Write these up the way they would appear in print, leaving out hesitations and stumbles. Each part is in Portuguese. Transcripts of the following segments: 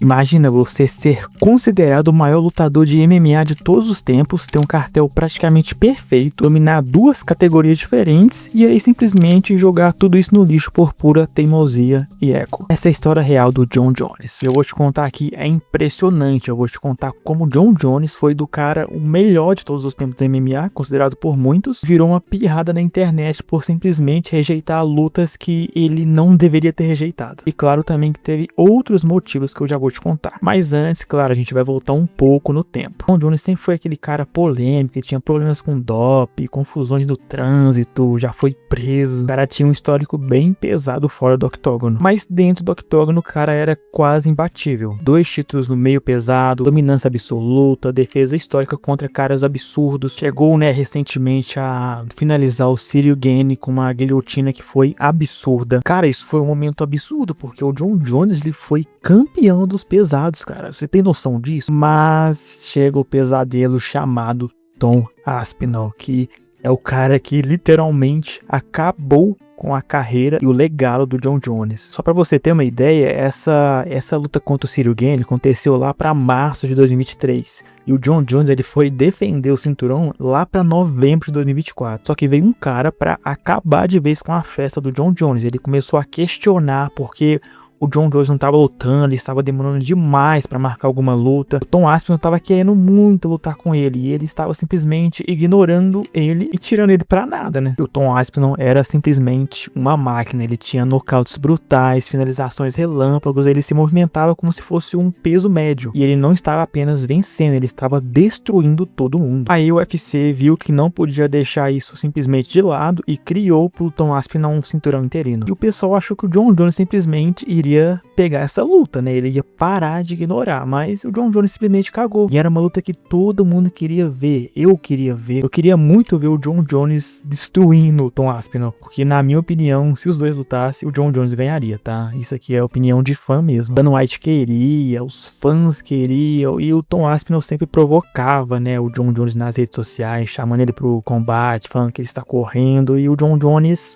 Imagina você ser considerado o maior lutador de MMA de todos os tempos, ter um cartel praticamente perfeito, dominar duas categorias diferentes e aí simplesmente jogar tudo isso no lixo por pura teimosia e ego. Essa é a história real do Jon Jones. Eu vou te contar aqui, é impressionante. Eu vou te contar como o Jon Jones foi do cara o melhor de todos os tempos do MMA, considerado por muitos, virou uma pirrada na internet por simplesmente rejeitar lutas que ele não deveria ter rejeitado. E claro também que teve outros motivos que eu já vou te contar. Mas antes, claro, a gente vai voltar um pouco no tempo. Jon Jones sempre foi aquele cara polêmico, que tinha problemas com doping, confusões do trânsito, já foi preso. O cara tinha um histórico bem pesado fora do octógono. Mas dentro do octógono o cara era quase imbatível. 2 títulos no meio pesado, dominância absoluta, defesa histórica contra caras absurdos. Chegou, né, recentemente a finalizar o Ciryl Gane com uma guilhotina que foi absurda. Cara, isso foi um momento absurdo, porque o Jon Jones, ele foi campeão dos pesados, cara. Você tem noção disso? Mas chega o pesadelo chamado Tom Aspinall, que é o cara que literalmente acabou com a carreira e o legado do Jon Jones. Só pra você ter uma ideia, essa luta contra o Ciryl Gane aconteceu lá pra março de 2023. E o Jon Jones, ele foi defender o cinturão lá pra novembro de 2024. Só que veio um cara pra acabar de vez com a festa do Jon Jones. Ele começou a questionar porque o Jon Jones não estava lutando, ele estava demorando demais para marcar alguma luta. O Tom Aspinall estava querendo muito lutar com ele e ele estava simplesmente ignorando ele e tirando ele para nada, né? O Tom Aspinall era simplesmente uma máquina, ele tinha nocautes brutais, finalizações relâmpagos, ele se movimentava como se fosse um peso médio. E ele não estava apenas vencendo, ele estava destruindo todo mundo. Aí o UFC viu que não podia deixar isso simplesmente de lado e criou pro Tom Aspinall um cinturão interino. E o pessoal achou que o Jon Jones simplesmente iria pegar essa luta, né? Ele ia parar de ignorar, mas o Jon Jones simplesmente cagou. E era uma luta que todo mundo queria ver. Eu queria ver. Eu queria muito ver o Jon Jones destruindo o Tom Aspinall, porque na minha opinião, se os dois lutassem, o Jon Jones ganharia, tá? Isso aqui é opinião de fã mesmo. Dana White queria, os fãs queriam, e o Tom Aspinall sempre provocava, né, o Jon Jones nas redes sociais, chamando ele pro combate, falando que ele está correndo, e o Jon Jones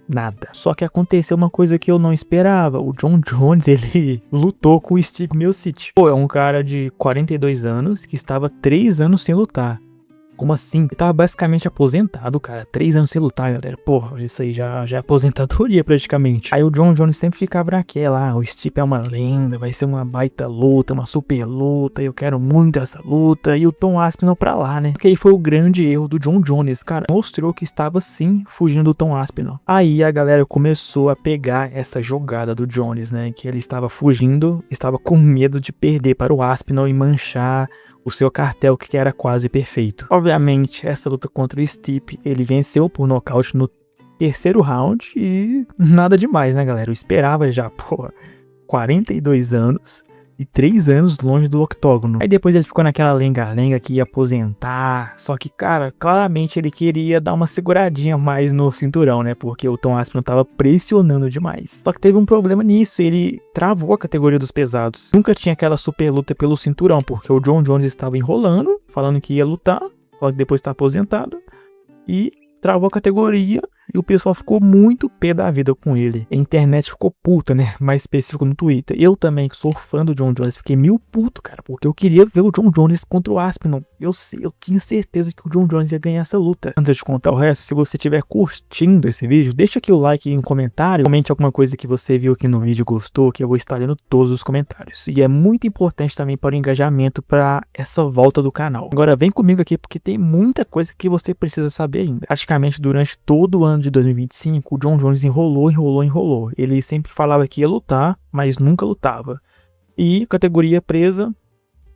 nada. Só que aconteceu uma coisa que eu não esperava. O Jon Jones, ele lutou com o Steve Miocic. Pô, é um cara de 42 anos que estava 3 anos sem lutar. Como assim? Ele tava basicamente aposentado, cara. 3 anos sem lutar, galera. Porra, isso aí já é aposentadoria praticamente. Aí o Jon Jones sempre ficava naquela, o Stipe é uma lenda, vai ser uma baita luta, uma super luta, eu quero muito essa luta. E o Tom Aspinall pra lá, né? Porque aí foi o grande erro do Jon Jones, cara. Mostrou que estava sim fugindo do Tom Aspinall. Aí a galera começou a pegar essa jogada do Jones, né? Que ele estava fugindo, estava com medo de perder para o Aspinall e manchar o seu cartel, que era quase perfeito. Obviamente, essa luta contra o Stipe, ele venceu por nocaute no 3º round e nada demais, né, galera? Eu esperava já, porra, 42 anos e 3 anos longe do octógono. Aí depois ele ficou naquela lenga-lenga que ia aposentar, só que, cara, claramente ele queria dar uma seguradinha mais no cinturão, né? Porque o Tom Aspinall tava pressionando demais. Só que teve um problema nisso, ele travou a categoria dos pesados. Nunca tinha aquela super luta pelo cinturão, porque o Jon Jones estava enrolando, falando que ia lutar, falando que depois tá aposentado, e travou a categoria e o pessoal ficou muito pé da vida com ele. A internet ficou puta, né? Mais específico no Twitter. Eu também, que sou fã do Jon Jones, fiquei meio puto, cara, porque eu queria ver o Jon Jones contra o Aspinall. Eu tinha certeza que o Jon Jones ia ganhar essa luta. Antes de contar o resto, se você estiver curtindo esse vídeo, deixa aqui o like e um comentário. Comente alguma coisa que você viu aqui no vídeo e gostou, que eu vou estar lendo todos os comentários. E é muito importante também para o engajamento, para essa volta do canal. Agora vem comigo aqui, porque tem muita coisa que você precisa saber ainda. Praticamente durante todo o ano de 2025, o Jon Jones enrolou. Ele sempre falava que ia lutar, mas nunca lutava. E categoria presa,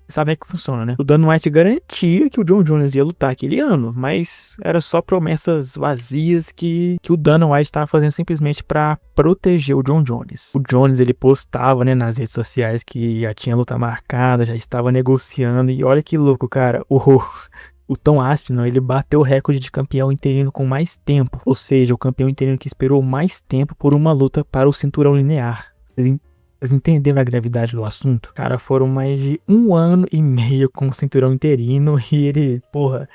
sabe como é que funciona, né? O Dana White garantia que o Jon Jones ia lutar aquele ano, mas era só promessas vazias que o Dana White estava fazendo simplesmente para proteger o Jon Jones. O Jones, ele postava, né, nas redes sociais que já tinha luta marcada, já estava negociando, e olha que louco, cara, o Tom Aspinall, ele bateu o recorde de campeão interino com mais tempo. Ou seja, o campeão interino que esperou mais tempo por uma luta para o cinturão linear. Vocês entenderam a gravidade do assunto? Cara, foram mais de 1 ano e meio com o cinturão interino e ele, porra,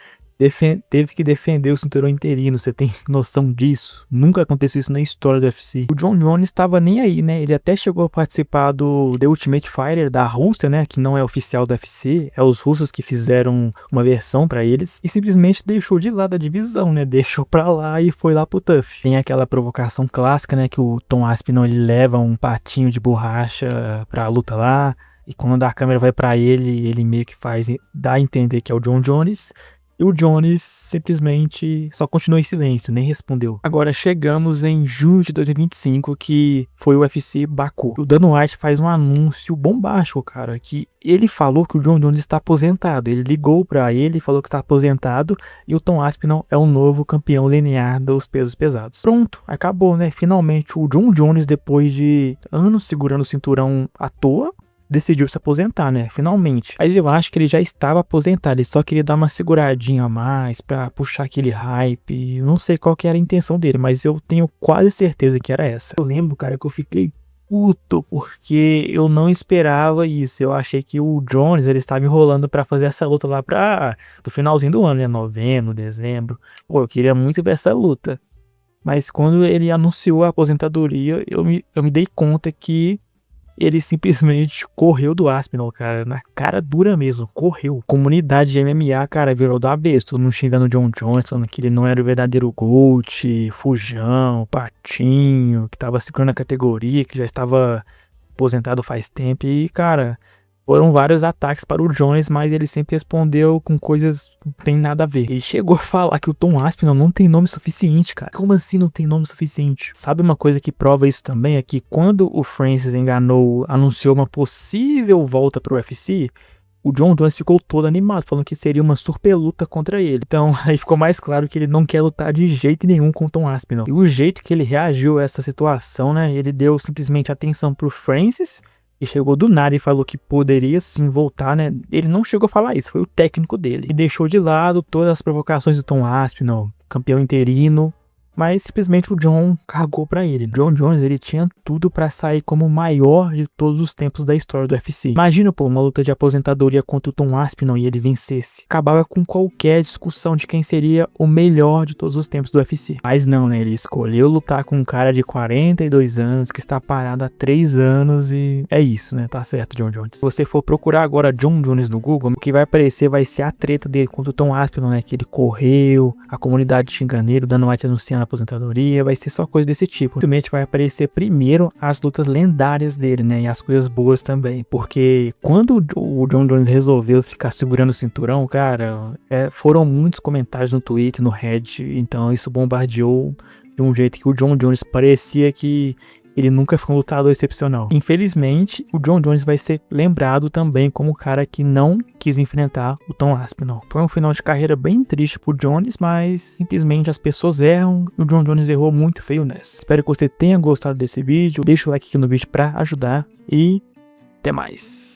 teve que defender o cinturão interino, você tem noção disso? Nunca aconteceu isso na história do UFC. O Jon Jones estava nem aí, né? Ele até chegou a participar do The Ultimate Fighter da Rússia, né? Que não é oficial do UFC, é os russos que fizeram uma versão pra eles e simplesmente deixou de lado a divisão, né? Deixou pra lá e foi lá pro TUF. Tem aquela provocação clássica, né? Que o Tom Aspinall ele leva um patinho de borracha pra luta lá e quando a câmera vai pra ele, ele meio que dá a entender que é o Jon Jones. E o Jones simplesmente só continuou em silêncio, nem respondeu. Agora chegamos em junho de 2025, que foi o UFC Baku. O Dana White faz um anúncio bombástico, cara, que ele falou que o Jon Jones está aposentado. Ele ligou pra ele e falou que está aposentado e o Tom Aspinall é o novo campeão linear dos pesos pesados. Pronto, acabou, né? Finalmente o Jon Jones, depois de anos segurando o cinturão à toa, decidiu se aposentar, né? Finalmente. Aí eu acho que ele já estava aposentado, ele só queria dar uma seguradinha a mais pra puxar aquele hype. Eu não sei qual que era a intenção dele, mas eu tenho quase certeza que era essa. Eu lembro, cara, que eu fiquei puto porque eu não esperava isso. Eu achei que o Jones, ele estava enrolando pra fazer essa luta lá do finalzinho do ano, né? Novembro, dezembro. Pô, eu queria muito ver essa luta. Mas quando ele anunciou a aposentadoria, eu me dei conta que ele simplesmente correu do Aspinall, cara, na cara dura mesmo, correu. Comunidade de MMA, cara, virou do avesso, todo mundo xingando o Jon Jones, falando que ele não era o verdadeiro GOAT, Fujão, Patinho, que tava segurando a categoria, que já estava aposentado faz tempo, e, cara, foram vários ataques para o Jones, mas ele sempre respondeu com coisas que não tem nada a ver. Ele chegou a falar que o Tom Aspinall não tem nome suficiente, cara. Como assim não tem nome suficiente? Sabe uma coisa que prova isso também? É que quando o Francis anunciou uma possível volta pro UFC, o Jon Jones ficou todo animado, falando que seria uma super luta contra ele. Então aí ficou mais claro que ele não quer lutar de jeito nenhum com o Tom Aspinall. E o jeito que ele reagiu a essa situação, né? Ele deu simplesmente atenção pro Francis, e chegou do nada e falou que poderia sim voltar, né? Ele não chegou a falar isso, foi o técnico dele. E deixou de lado todas as provocações do Tom Aspinall, campeão interino, mas simplesmente o Jon cagou pra ele. Jon Jones, ele tinha tudo pra sair como o maior de todos os tempos da história do UFC. Imagina, pô, uma luta de aposentadoria contra o Tom Aspinall e ele vencesse. Acabava com qualquer discussão de quem seria o melhor de todos os tempos do UFC. Mas não, né? Ele escolheu lutar com um cara de 42 anos, que está parado há 3 anos e é isso, né? Tá certo, Jon Jones. Se você for procurar agora Jon Jones no Google, o que vai aparecer vai ser a treta dele contra o Tom Aspinall, né? Que ele correu, a comunidade xingando ele, dando White anunciando aposentadoria, vai ser só coisa desse tipo. Simplesmente vai aparecer primeiro as lutas lendárias dele, né, e as coisas boas também, porque quando o Jon Jones resolveu ficar segurando o cinturão, cara, foram muitos comentários no Twitter, no Reddit, então isso bombardeou de um jeito que o Jon Jones parecia que ele nunca foi um lutador excepcional. Infelizmente, o Jon Jones vai ser lembrado também como o cara que não quis enfrentar o Tom Aspinall. Foi um final de carreira bem triste pro Jones, mas simplesmente as pessoas erram e o Jon Jones errou muito feio nessa. Espero que você tenha gostado desse vídeo. Deixa o like aqui no vídeo pra ajudar e até mais.